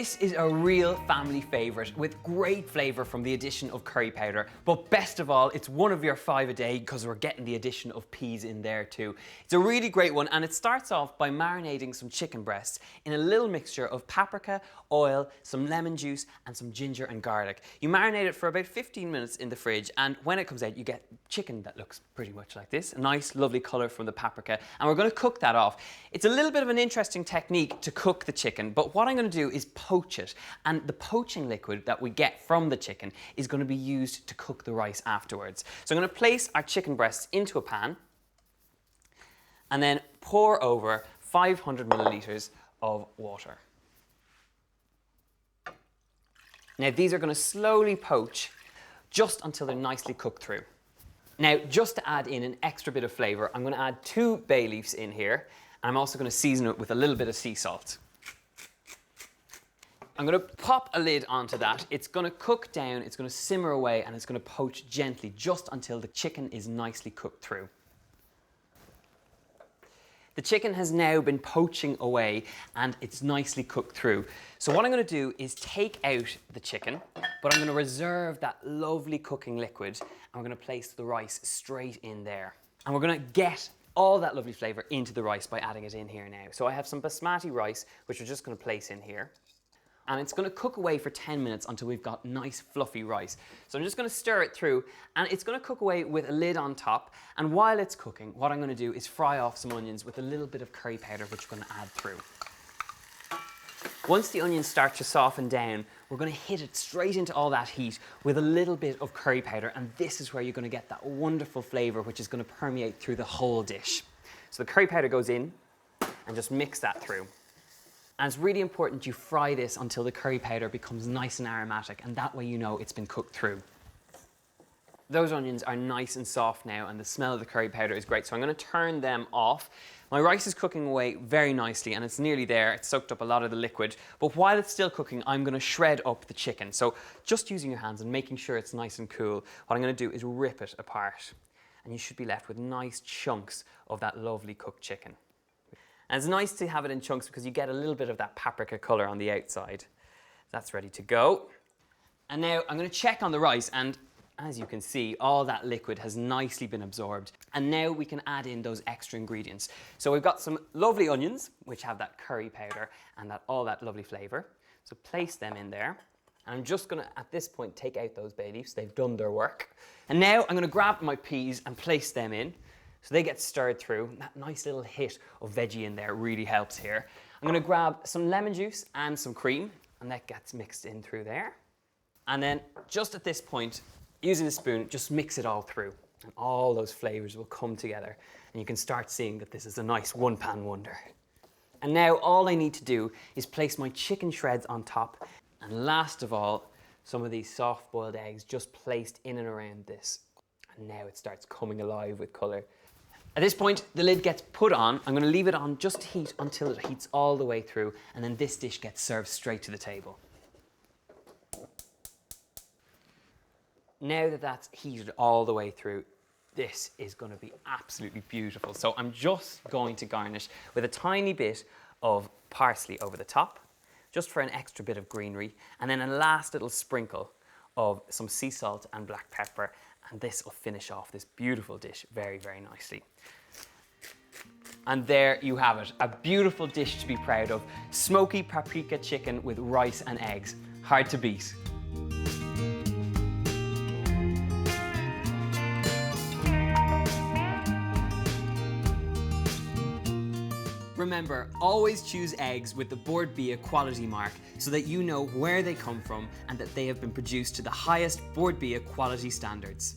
this is a real family favourite with great flavour from the addition of curry powder. But best of all, it's one of your 5 a day because we're getting the addition of peas in there too. It's a really great one, and it starts off by marinating some chicken breasts in a little mixture of paprika, oil, some lemon juice and some ginger and garlic. You marinate it for about 15 minutes in the fridge, and when it comes out you get chicken that looks pretty much like this. A nice lovely colour from the paprika, and we're going to cook that off. It's a little bit of an interesting technique to cook the chicken, but what I'm going to do is poach it, and the poaching liquid that we get from the chicken is going to be used to cook the rice afterwards. So I'm going to place our chicken breasts into a pan and then pour over 500 millilitres of water. Now these are going to slowly poach just until they're nicely cooked through. Now, just to add in an extra bit of flavour, I'm going to add 2 bay leaves in here, and I'm also going to season it with a little bit of sea salt. I'm going to pop a lid onto that. It's going to cook down, it's going to simmer away, and it's going to poach gently just until the chicken is nicely cooked through. The chicken has now been poaching away and it's nicely cooked through. So what I'm going to do is take out the chicken, but I'm going to reserve that lovely cooking liquid, and we're going to place the rice straight in there. And we're going to get all that lovely flavour into the rice by adding it in here now. So I have some basmati rice, which we're just going to place in here. And it's going to cook away for 10 minutes until we've got nice fluffy rice. So I'm just going to stir it through, and it's going to cook away with a lid on top. And while it's cooking, what I'm going to do is fry off some onions with a little bit of curry powder, which we're going to add through. Once the onions start to soften down, we're going to hit it straight into all that heat with a little bit of curry powder, and this is where you're going to get that wonderful flavour which is going to permeate through the whole dish. So the curry powder goes in, and just mix that through. And it's really important you fry this until the curry powder becomes nice and aromatic, and that way you know it's been cooked through. Those onions are nice and soft now, and the smell of the curry powder is great, so I'm going to turn them off. My rice is cooking away very nicely, and it's nearly there. It's soaked up a lot of the liquid, but while it's still cooking, I'm going to shred up the chicken. So just using your hands and making sure it's nice and cool, what I'm going to do is rip it apart, and you should be left with nice chunks of that lovely cooked chicken. And it's nice to have it in chunks because you get a little bit of that paprika colour on the outside. That's ready to go. And now I'm going to check on the rice, and as you can see, all that liquid has nicely been absorbed. And now we can add in those extra ingredients. So we've got some lovely onions, which have that curry powder and all that lovely flavour. So place them in there. And I'm just going to, at this point, take out those bay leaves. They've done their work. And now I'm going to grab my peas and place them in. So they get stirred through. That nice little hit of veggie in there really helps here. I'm going to grab some lemon juice and some cream, and that gets mixed in through there. And then just at this point, using a spoon, just mix it all through, and all those flavours will come together, and you can start seeing that this is a nice one-pan wonder. And now all I need to do is place my chicken shreds on top, and last of all, some of these soft-boiled eggs just placed in and around this. And now it starts coming alive with colour. At this point, the lid gets put on. I'm going to leave it on just to heat until it heats all the way through, and then this dish gets served straight to the table. Now that that's heated all the way through, this is going to be absolutely beautiful. So I'm just going to garnish with a tiny bit of parsley over the top, just for an extra bit of greenery, and then a last little sprinkle of some sea salt and black pepper, and this will finish off this beautiful dish very, very nicely. And there you have it, a beautiful dish to be proud of. Smoky paprika chicken with rice and eggs. Hard to beat. Remember, always choose eggs with the Bord Bia quality mark so that you know where they come from and that they have been produced to the highest Bord Bia quality standards.